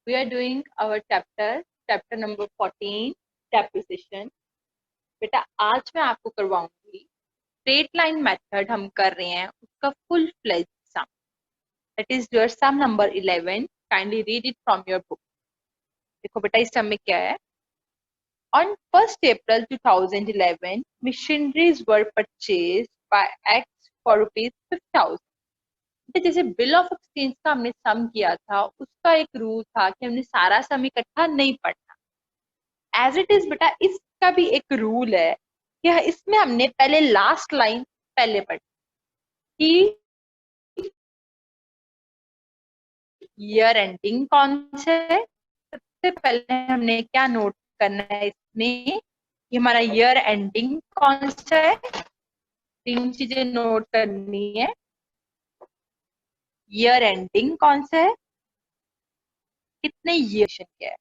We are doing our chapter number 14, depreciation. बेटा आज मैं आपको करवाऊंगी स्ट्रेट लाइन मेथड हम कर रहे हैं उसका full fledged sum. That is your sum number 11. Kindly read it from your book. देखो बेटा इस सम में क्या है. On 1st April 2011, machineries were purchased by X for rupees 50,000. जैसे बिल ऑफ एक्सचेंज का हमने सम किया था उसका एक रूल था कि हमने सारा सम इकट्ठा नहीं पढ़ना. एज इट इज बेटा इसका भी एक रूल है कि इसमें हमने पहले लास्ट लाइन पहले पढ़ी कि ईयर एंडिंग कौन सा है. सबसे पहले हमने क्या नोट करना है इसमें कि हमारा ईयर एंडिंग कौन सा है. तीन चीजें नोट करनी है. ईयर एंडिंग कौन सा है, कितने ईयर के है,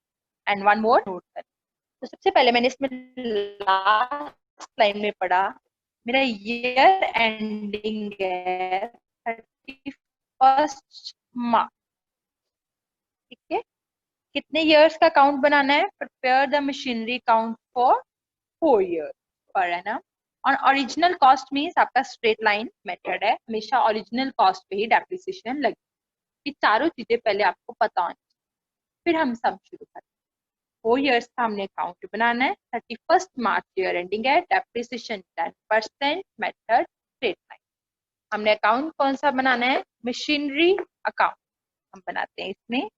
एंड वन मोर नोट करना. तो सबसे पहले मैंने इसमें लास्ट लाइन में पढ़ा मेरा ईयर एंडिंग है 31st मार्च. ठीक है. कितने इयर्स का काउंट बनाना है. Prepare the machinery count for 4 years पर है ना. और ओरिजिनल कॉस्ट मीन्स आपका स्ट्रेट लाइन मेथड है, हमेशा ओरिजिनल कॉस्ट पे ही डेप्रिसिएशन लगे. ये चारों चीजें पहले आपको पता होनी चाहिए, फिर हम सम शुरू करते हैं. 4 years का हमने अकाउंट बनाना है. 31st मार्च ईयर एंडिंग है. डेप्रिसिएशन 10%. Method straight line. हमने अकाउंट कौन सा बनाना है. मशीनरी अकाउंट हम बनाते हैं. इसमें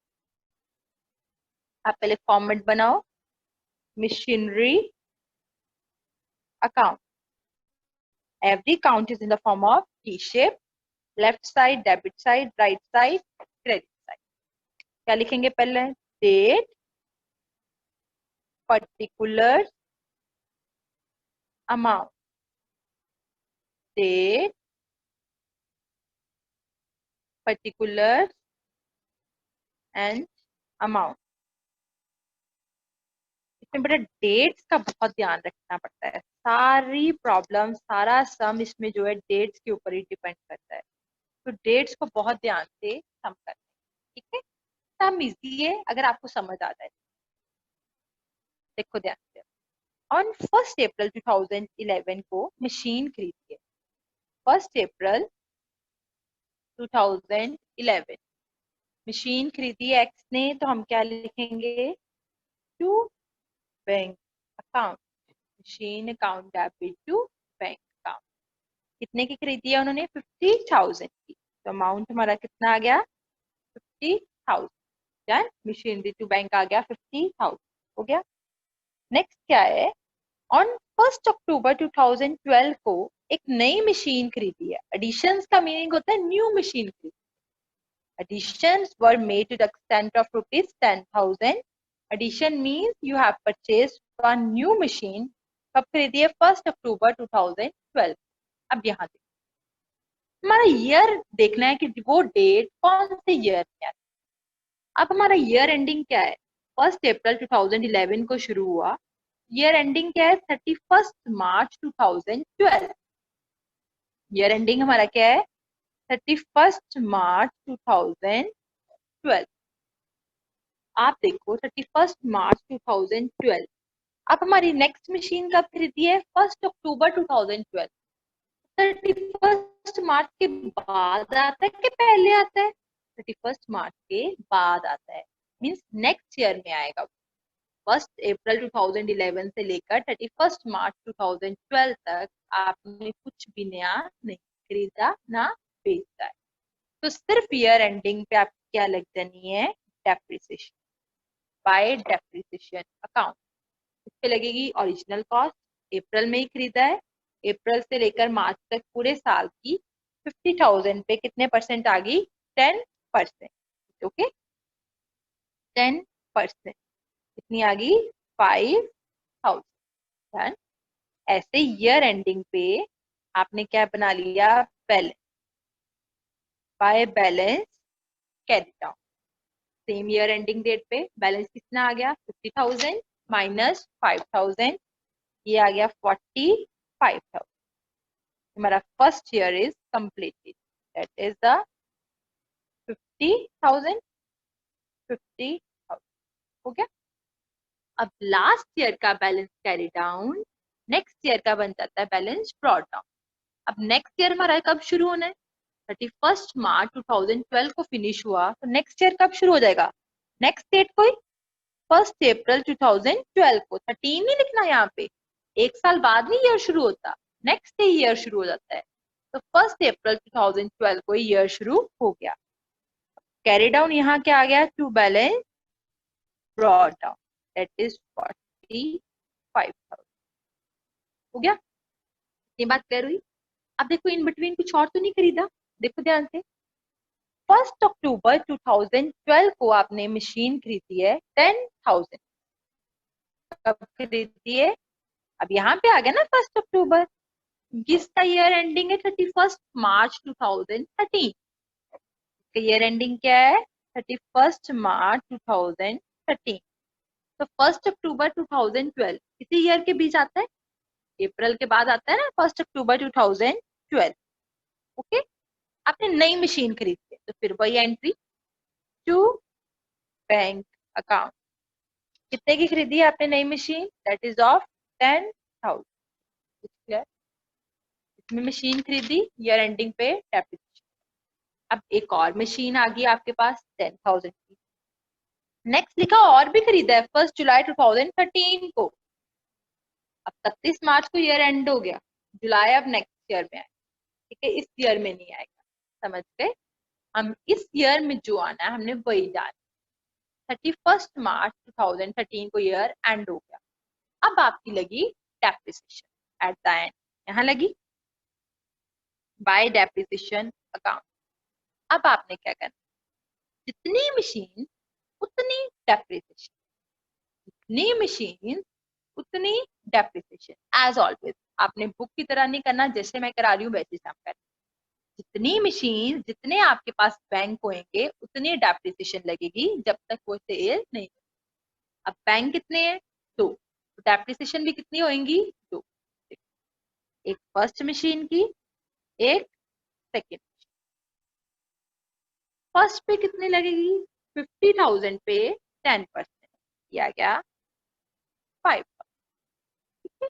आप पहले फॉर्मेट बनाओ. Machinery account. Every count is in the form of T-shape. Left side debit side, right side credit side. क्या लिखेंगे पहले. Date, particulars, amount. Date, particulars and amount. इसमें बेटा डेट्स का बहुत ध्यान रखना पड़ता है. सारी प्रॉब्लम सारा सम इसमें जो है डेट्स के ऊपर ही डिपेंड करता है. तो डेट्स को बहुत ध्यान से सम करते हैं. ठीक है. सम इजी है अगर आपको समझ आ जाए. देखो ध्यान से. ऑन 1st April 2011 को मशीन खरीदी है. 1st April 2011 मशीन खरीदी है एक्स ने. तो हम क्या लिखेंगे. To bank account. Machine account debit to bank account. कितने की खरीदी है उन्होंने. 50,000 की. तो अमाउंट हमारा कितना आ गया. 50,000. डन. मशीनरी टू बैंक आ गया 50,000. हो गया. नेक्स्ट क्या है. ऑन 1st October 2012 को एक नई मशीन खरीदी है. एडिशंस का मीनिंग होता है न्यू मशीन खरीदी. Additions were made to the extent of rupees 10,000. Addition means you have purchased one new machine. कब खरीदी है. 1st October 2012. अब यहाँ देखो हमारा ईयर देखना है कि वो डेट कौन से ईयर में है. अब हमारा ईयर एंडिंग क्या है. 1st April 2011 को शुरू हुआ. ईयर एंडिंग क्या है. 31st March 2012. ईयर एंडिंग हमारा क्या है. 31st March 2012. आप देखो 31st March 2012. अब हमारी नेक्स्ट मशीन कब खरीदी है. 1st October 2012. 31st March के बाद आता है कि पहले आता है. 31st March के बाद आता है. मीन्स नेक्स्ट ईयर में आएगा. 1st April 2011 से लेकर 31st March 2012 तक आपने कुछ भी नया नहीं खरीदा ना बेचा है. तो सिर्फ ईयर एंडिंग पे आपकी क्या लग जानी है. Depreciation bye depreciation account. इस पे लगेगी ओरिजिनल कॉस्ट. अप्रैल में ही खरीदा है. अप्रैल से लेकर मार्च तक पूरे साल की 50,000 पे कितने परसेंट आ गई. 10%. ओके. 10% कितनी आ गई. 5,000. ऐसे ईयर एंडिंग पे आपने क्या बना लिया. Balance. By balance carry down. Same year ending date पे बैलेंस कितना आ गया. 50,000 माइनस 5,000. ये आ गया 45,000. हमारा first year is completed. That is the 50,000. हो गया। अब लास्ट ईयर का balance carry down next year का बन जाता है बैलेंस ब्रॉट डाउन। अब नेक्स्ट ईयर हमारा कब शुरू होना है? 31 मार्च 2012 को फिनिश हुआ, तो नेक्स्ट ईयर कब शुरू हो जाएगा? नेक्स्ट डेट कोई 1 अप्रैल 2012 को। 13 नहीं लिखना यहाँ पे, एक साल बाद नहीं ईयर शुरू होता, नेक्स्ट डे ईयर शुरू हो जाता है। तो 1 अप्रैल 2012 को ईयर शुरू हो गया। कैरी डाउन यहाँ क्या आ गया? To balance brought down, that is 45,000। हो गया, ये बात क्लियर हुई? अब देखो इन बिटवीन कुछ और तो नहीं खरीदा, देखो ध्यान से। 1 अक्टूबर 2012 को आपने मशीन खरीदी है 10,000। कब खरीदी है? अब यहाँ पे आ गया ना 1 अक्टूबर, किसका ईयर एंडिंग है? 31 मार्च 2013। ईयर एंडिंग क्या है? 31 मार्च 2013। तो 1 अक्टूबर 2012 किसी ईयर के बीच आता है? अप्रैल के बाद आता है ना 1 अक्टूबर 2012। ओके, आपने नई मशीन खरीदी है तो फिर वही एंट्री टू बैंक अकाउंट। कितने की खरीदी है आपने नई मशीन? That is of 10,000। इसमें मशीन खरीदी, ईयर एंडिंग पे डेप्रिसिएशन। अब एक और मशीन आ गई आपके पास 10,000 की। नेक्स्ट लिखा और भी खरीदा है 1 जुलाई 2013 को। अब 31 मार्च को ईयर एंड हो गया, जुलाई अब नेक्स्ट ईयर में आएगा, ठीक है, इस ईयर में नहीं आएगा। समझ गए? हम इस ईयर में जो आना है हमने वही डाला। 31 मार्च 2013 को ईयर एंड हो गया। अब आपकी लगी डेप्रिसिएशन एट द एंड, यहाँ लगी बाय डेप्रिसिएशन अकाउंट। अब आपने क्या करना? जितनी मशीन उतनी डेप्रिसिएशन, जितनी मशीन उतनी डेप्रिसिएशन। एज ऑलवेज आपने बुक की तरह नहीं करना, जैसे मैं करा रही हूँ वैसे काम करना। जितनी मशीन जितने आपके पास बैंक होंगे उतनी डेप्रिसिएशन लगेगी जब तक वो सेल नहीं। अब बैंक कितने हैं? 2, तो डेप्रिसिएशन भी कितनी होंगी? 2। एक फर्स्ट मशीन की, एक सेकेंड। फर्स्ट पे कितनी लगेगी? 50,000 पे 10% किया गया 5,000। ठीक है,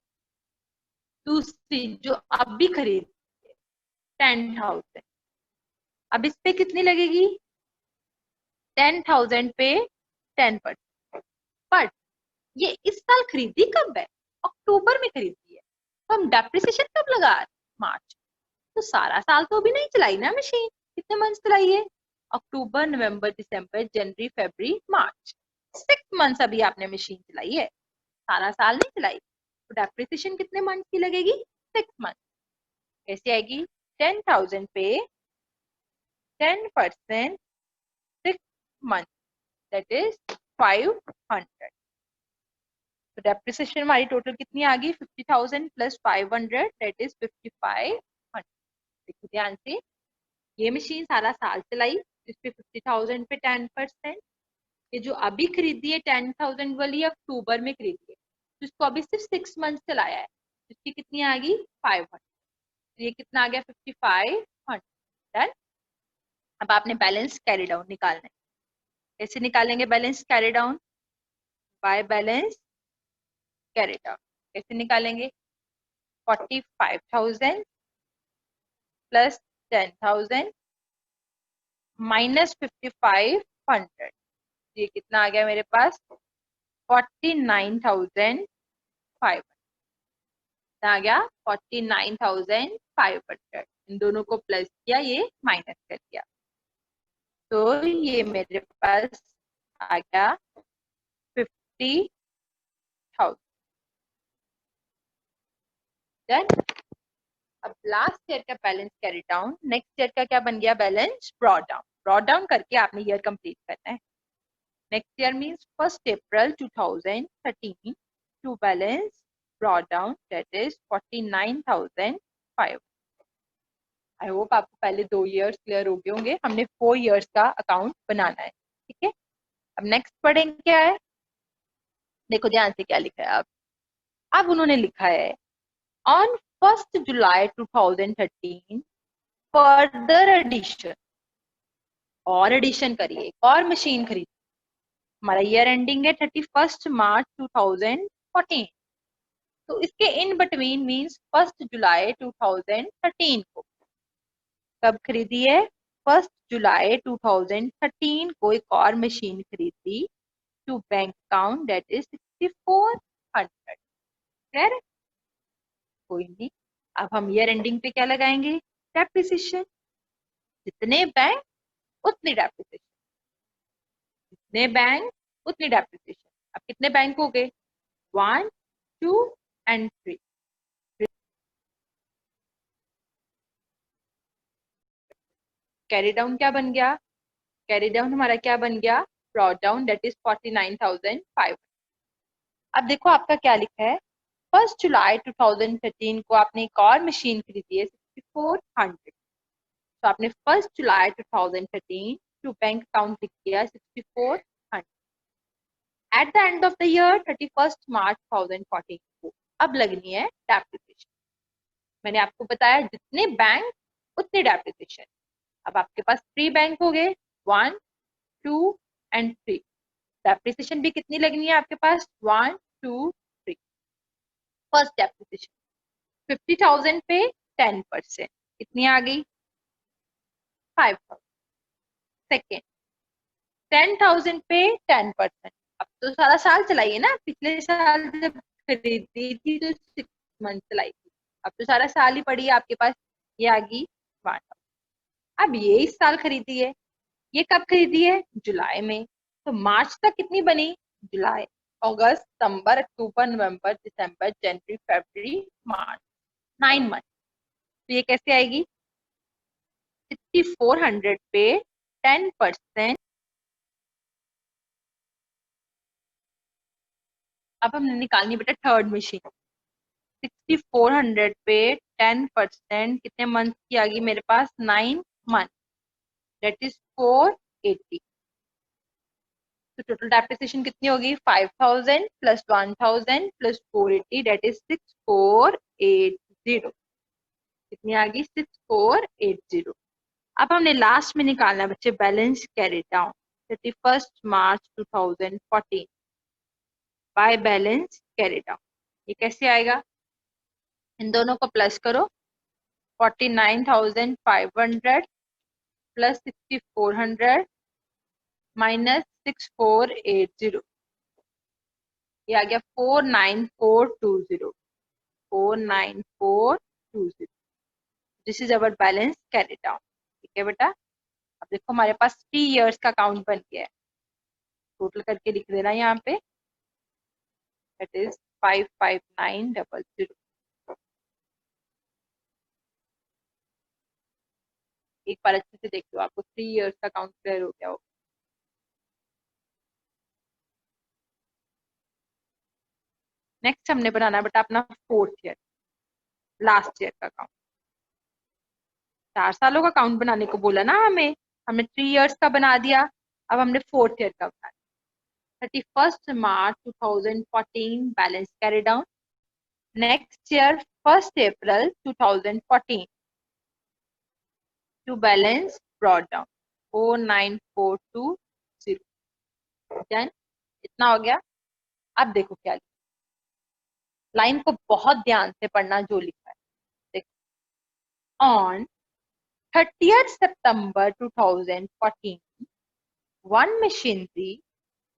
दूसरी जो अब भी खरीद 10,000, अब इस पे कितनी लगेगी? 10,000 पे 10%। बट ये इस साल खरीदी कब है? अक्टूबर में खरीदी है, तो हम डेप्रिसिएशन कब लगा रहे? मार्च। तो सारा साल तो अभी नहीं चलाई ना मशीन। कितने मंथ चलाई है? अक्टूबर, नवंबर, दिसंबर, जनवरी, फरवरी, मार्च। 6 मंथ्स अभी आपने मशीन चलाई है, सारा साल नहीं चलाई। तो डेप्रिसिएशन कितने मंथ की लगेगी? 6 मंथ। कैसे आएगी? 10,000 पे 10% 6 मंथ, दैट इज 500। तो डेप्रिसिएशन हमारी टोटल कितनी आ गई? 50,000 प्लस 500, दैट इज 5,500। देखो ध्यान से, ये मशीन सारा साल चलाई जिसपे 50,000 पे 10%। ये जो अभी खरीदी है 10,000 वाली अक्टूबर में खरीदी है, जिसको अभी सिर्फ 6 मंथ चलाया है, इसकी कितनी आ गई? 500। ये कितना आ गया? 5,500। अब आपने बैलेंस कैरी डाउन निकालना है। कैसे निकालेंगे balance carry down? Bye balance carry down. कैसे निकालेंगे? 45,000 प्लस 10,000 माइनस 5,500। ये कितना आ गया मेरे पास? 49,500 आ गया। 49,500 इन दोनों को प्लस किया, ये माइनस कर दिया, तो ये मेरे पास आ गया 50,000। डन। अब लास्ट ईयर का balance carry down, next year का क्या बन गया? Balance brought down. Brought down करके आपने ईयर कंप्लीट करना है। Next year means 1 April 2013 to balance brought down, that is 49,500। I hope आपको पहले 2 इयर्स क्लियर हो गए होंगे। हमने 4 इयर्स का अकाउंट बनाना है, ठीक है। अब नेक्स्ट पढ़ेंगे क्या है, देखो ध्यान से क्या लिखा है। अब उन्होंने लिखा है ऑन 1 जुलाई 2013 फर्दर एडिशन, और एडिशन करिए, एक और मशीन खरीदी। हमारा ईयर एंडिंग है 31 मार्च 2014, तो इसके इन बिटवीन मींस 1 जुलाई 2013 को कब खरीदी है? 1 जुलाई 2013 को एक और मशीन खरीदी to bank account that is 6400। Clear? कोई नहीं, अब हम ईयर एंडिंग पे क्या लगाएंगे? डेप्रिसिएशन। जितने बैंक उतनी डेप्रिसिएशन, जितने बैंक उतनी डेप्रिसिएशन। अब कितने बैंक हो गए? 1, 2 एंड 3। कैरी डाउन क्या बन गया? कैरी डाउन हमारा क्या बन गया? Brought down that is 49,500। अब देखो आपका क्या लिखा है, 1 जुलाई 2013 को आपने एक और मशीन खरीदी है 6400। तो आपने 1 जुलाई 2013 टू बैंक अकाउंट लिख दिया 6400। At the end of the year 31 March 2014 को अब लगनी है डेप्रिसिएशन। मैंने आपको बताया जितने बैंक उतने डेप्रिसिएशन। अब आपके पास 3 बैंक हो गए, 1, 2 एंड 3। डेप्रिसिएशन भी कितनी लगनी है आपके पास? 1, 2, 3। फर्स्ट डेप्रिसिएशन 50,000 पे 10%, कितनी आ गई? 5,000। सेकेंड 10,000 पे 10%। अब तो सारा साल चलाइए ना, पिछले साल जब खरीदी थी तो 6 मंथ चलाई थी, अब तो सारा साल ही पड़ी है आपके पास। ये आ गई 1,000। अब ये इस साल खरीदी है, ये कब खरीदी है? जुलाई में। तो मार्च तक कितनी बनी? जुलाई, अगस्त, सितंबर, अक्टूबर, नवंबर, दिसंबर, जनवरी, फरवरी, मार्च, 9 मंथ। तो ये कैसे आएगी? 6400 पे 10%। अब हमने निकालनी बेटा थर्ड मशीन। 6400 पे 10% कितने मंथ की आ गई मेरे पास? 9 मंथ, दैट इज 480। तो टोटल डेप्रिसिएशन कितनी होगी? 5,000 प्लस 1,000 प्लस 480, दैट इज 6480। कितनी आ गई? 6480। अब हमने लास्ट में निकालना है बच्चे balance carry down 31 March 2014 bye balance carry down. ये कैसे आएगा? इन दोनों को प्लस करो, 49,500 प्लस 6,400 माइनस 6,480, ये आ गया 4,9,420। 4,9,420, this is our balance carry down. ठीक है बेटा, अब देखो हमारे पास 3 इयर्स का अकाउंट बन गया है। टोटल करके लिख देना यहाँ पे, दैट इज 55900। एक बार अच्छे से देख लो, आपको 3 इयर्स का अकाउंट क्लियर हो गया हो। नेक्स्ट हमने बनाना है बेटा अपना 4th ईयर, लास्ट ईयर का अकाउंट। 4 सालों का अकाउंट बनाने को बोला ना हमें, हमने 3 इयर्स का बना दिया। अब हमने 4th ईयर का बनाना। 31 March 2014 balance carry down. Next year 1 April 2014 to balance brought down 4,9,420। Done, इतना हो गया। अब देखो क्या लिखा, लाइन को बहुत ध्यान से पढ़ना जो लिखा है। देखो, on 30th September 2014 one machinery,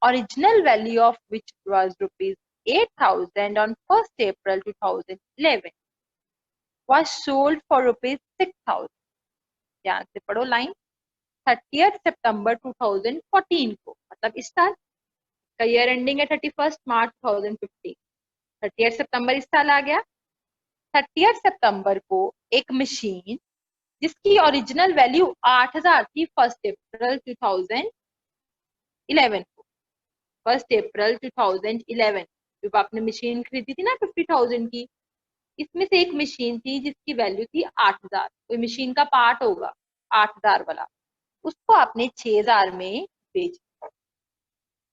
original value of which was rupees 8,000 on 1st April 2011 was sold for rupees 6,000। ध्यान से पढ़ो लाइन, 30th September 2014 को, मतलब इस साल का ईयर एंडिंग है 31 मार्च 2015। 30th सितंबर इस साल आ गया। 30th सितंबर को एक मशीन जिसकी ओरिजिनल वैल्यू 8,000 थी 1 अप्रैल 2011 को, 1 अप्रैल 2011 जब आपने मशीन खरीदी थी ना 50,000 की, इसमें से एक मशीन थी जिसकी वैल्यू थी 8,000, कोई मशीन का पार्ट होगा 8,000 वाला, उसको आपने 6,000 में बेच दिया।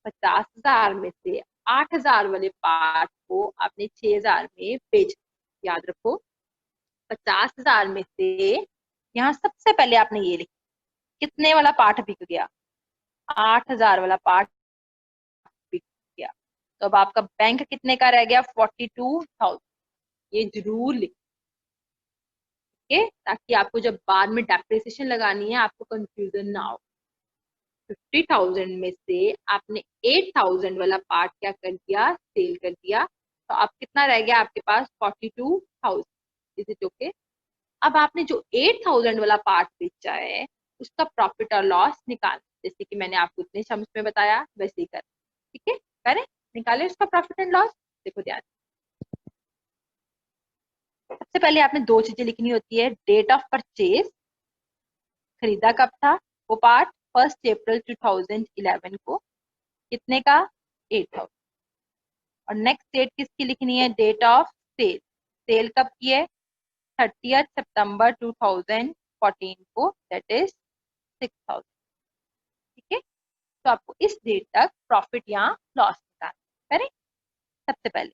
50,000 में से 8,000 वाले पार्ट को आपने 6,000 में बेच दिया। याद रखो, 50,000 में से यहाँ सबसे पहले आपने ये लिखा, कितने वाला पार्ट बिक गया? 8,000 वाला पार्ट तो अब आपका बैंक कितने का रह गया? 42,000। ये जरूर लिखे ताकि आपको जब बाद में डेप्रिसिएशन लगानी है आपको कंफ्यूजन ना हो। 50,000 में से आपने 8,000 वाला पार्ट क्या कर दिया? सेल कर दिया। तो अब कितना रह गया आपके पास? 42,000। Is it okay? अब आपने जो 8,000 वाला पार्ट बेचा है उसका प्रॉफिट और लॉस निकाल, जैसे कि मैंने आपको इतने शब्द में बताया वैसे ही कर। ठीक है, करें, निकालें उसका प्रॉफिट एंड लॉस। देखो ध्यान, सबसे पहले आपने दो चीजें लिखनी होती है। डेट ऑफ परचेज, खरीदा कब था वो पार्ट? 1 अप्रैल 2011 को। कितने का? 8,000। और नेक्स्ट डेट किसकी लिखनी है? डेट ऑफ सेल, सेल कब की है? 30 सितंबर 2014 को, दैट इज 6,000। ठीक है, तो आपको इस डेट तक प्रॉफिट या लॉस निकालना। करें, सबसे पहले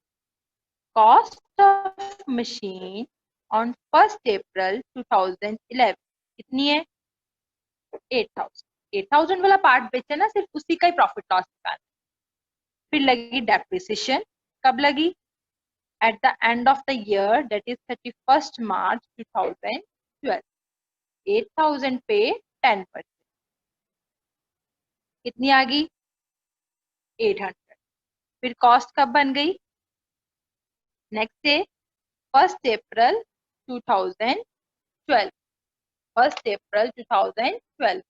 कॉस्ट ऑफ मशीन ऑन 1 अप्रैल 2011 कितनी है? 8,000। 8,000 वाला पार्ट बेचा ना, सिर्फ उसी का ही प्रॉफिट लॉस निकालना। फिर लगी डेप्रिसिएशन, कब लगी? At the end of the year, that is 31 मार्च 2012। 8,000 पे 10%, कितनी आ गई? 800। फिर कॉस्ट कब बन गई? नेक्स्ट डे 1 अप्रैल 2012। 1 अप्रैल 2012।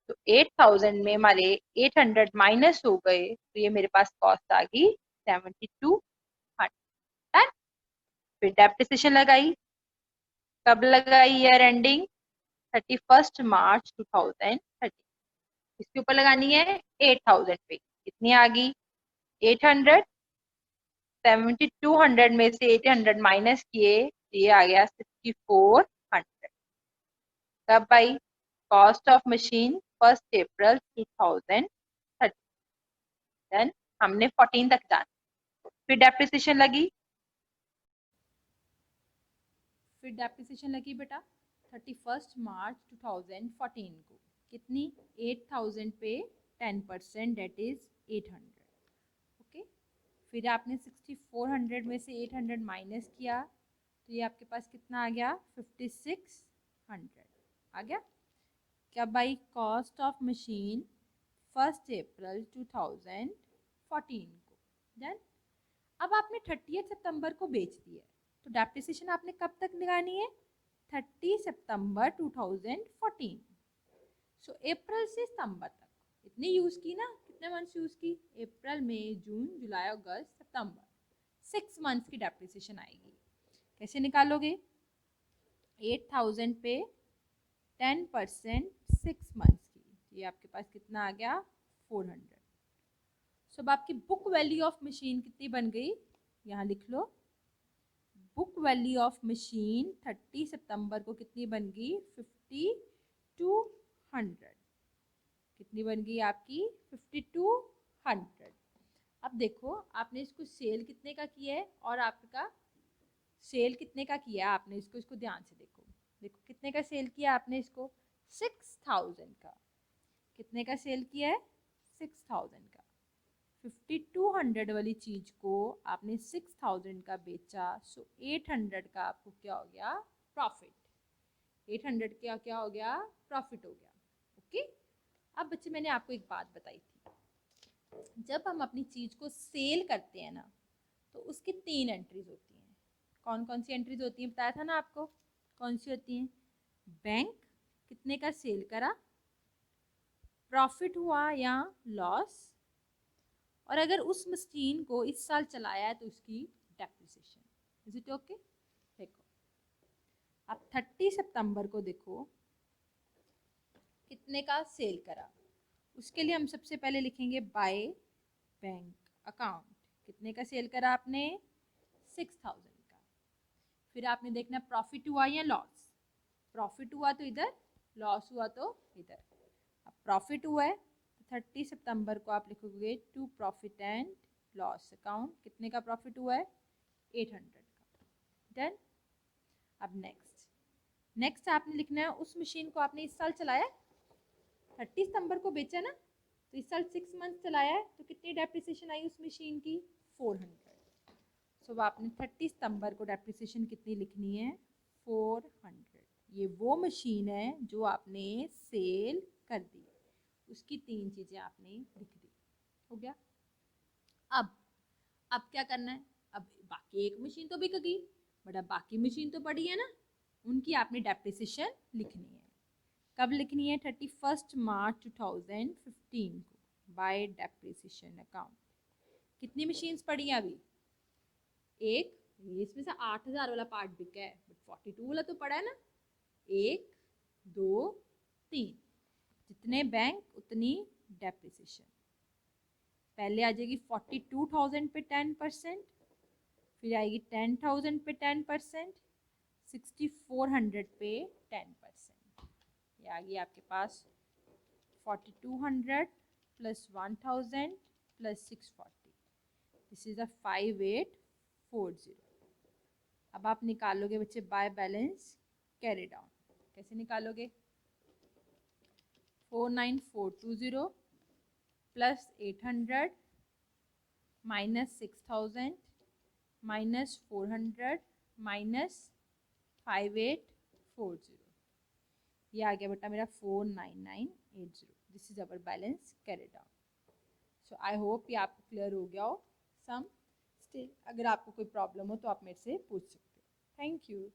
तो 8,000 में हमारे 800 माइनस हो गए, तो ये मेरे पास कॉस्ट आ गई 7,200। फिर डेप्रिसिएशन लगाई, कब लगाई? ईयर एंडिंग 31 मार्च 2013। इसके ऊपर लगानी है 8,000 पे, कितनी आ गई? 800। 7,200 में से 800 माइनस किए, ये आ गया 6,400। कब आई? Cost of machine 1 April 2013। Then हमने 14 तक जाना। फिर डेप्रिसिएशन लगी, बेटा 31 मार्च 2014 को। कितनी? 8,000 पे 10%, डेट इज 800। ओके, फिर आपने 6,400 में से 800 माइनस किया, तो ये आपके पास कितना आ गया? 5,600 आ गया। क्या by? Cost of machine 1 April 2014 को। देन अब आपने 30 सितंबर को बेच दिया, तो डेप्रिसिएशन आपने कब तक लगानी है? 30 सितंबर 2014। सो अप्रैल से सितंबर तक इतनी यूज की ना, कितने मंथ्स यूज की? अप्रैल, मई, जून, जुलाई, अगस्त, सितंबर। 6 मंथ्स की डेप्रिसिएशन आएगी। कैसे निकालोगे? 8,000 पे 10% 6 मंथ्स की, ये आपके पास कितना आ गया? 400। सो अब आपकी बुक वैल्यू ऑफ मशीन कितनी बन गई? यहाँ लिख लो, बुक वैल्यू ऑफ मशीन 30 सितंबर को कितनी बन गई? 5,200। कितनी बन गई आपकी? 5,200। अब देखो, आपने इसको सेल कितने का किया है और आपका सेल कितने का किया है आपने, इसको ध्यान से देखो। देखो कितने का सेल किया आपने इसको? 6,000 का। कितने का सेल किया है? 6,000 का। 5,200 वाली चीज को आपने 6,000 का बेचा, सो 800 का आपको क्या हो गया? प्रॉफिट। 800 का क्या हो गया? प्रॉफिट हो गया। ओके, अब बच्चे मैंने आपको एक बात बताई थी, जब हम अपनी चीज को सेल करते हैं ना, तो उसकी 3 एंट्रीज होती हैं। कौन कौन सी एंट्रीज होती हैं बताया था ना आपको? कौन सी होती हैं? बैंक, कितने का सेल करा, प्रॉफिट हुआ या लॉस, और अगर उस मशीन को इस साल चलाया है तो उसकी डेप्रिसिएशन। Is it okay? देखो अब 30 सितंबर को देखो कितने का सेल करा। उसके लिए हम सबसे पहले लिखेंगे बाय बैंक अकाउंट। कितने का सेल करा आपने? 6,000 का। फिर आपने देखना प्रॉफिट हुआ या लॉस। प्रॉफिट हुआ तो इधर, लॉस हुआ तो इधर। अब प्रॉफिट हुआ है तो 30 सितंबर को आप लिखोगे to profit and loss account. कितने का प्रॉफिट हुआ है? 800 का। डन। अब नेक्स्ट आपने लिखना है उस मशीन को आपने इस साल चलाया, 30 सितंबर को बेचा ना, तो इस साल 6 मंथ चलाया है, तो कितनी कितनी डेप्रिसिएशन आई उस मशीन की 400। सो आपने 30 सितंबर को डेप्रिसिएशन कितनी लिखनी है 400। ये वो मशीन है जो आपने सेल कर दी, उसकी 3 चीजें आपने लिख दी। हो गया। अब क्या करना है, अब बाकी एक मशीन तो बिक गई, बट अब बाकी मशीन तो पड़ी है ना, उनकी आपने डेप्रिसिएशन लिखनी है। कब लिखनी है 31 मार्च 2015 को बाय डेप्रिसिएशन अकाउंट। कितनी मशीन्स पड़ी हैं अभी, एक, इसमें से 8000 वाला पार्ट बिका है, बट 42 वाला तो पड़ा है ना। 1 2 3, जितने बैंक उतनी डेप्रिसिएशन। पहले आ जाएगी 42,000 पे 10%, फिर आएगी 10,000 पे 10%, 6400 पे 10%। ये आ गई आपके पास 4200 plus 1000 plus 640। This is a 5840। अब आप निकालोगे बच्चे बाय बैलेंस कैरी डाउन। कैसे निकालोगे, 49420 प्लस 800 माइनस 6000 माइनस 400 माइनस 5840। ये आ गया बेटा मेरा 49980। This is our balance carry down. So I hope ये आपको क्लियर हो गया हो सम। स्टिल अगर आपको कोई प्रॉब्लम हो तो आप मेरे से पूछ सकते हो। Thank you.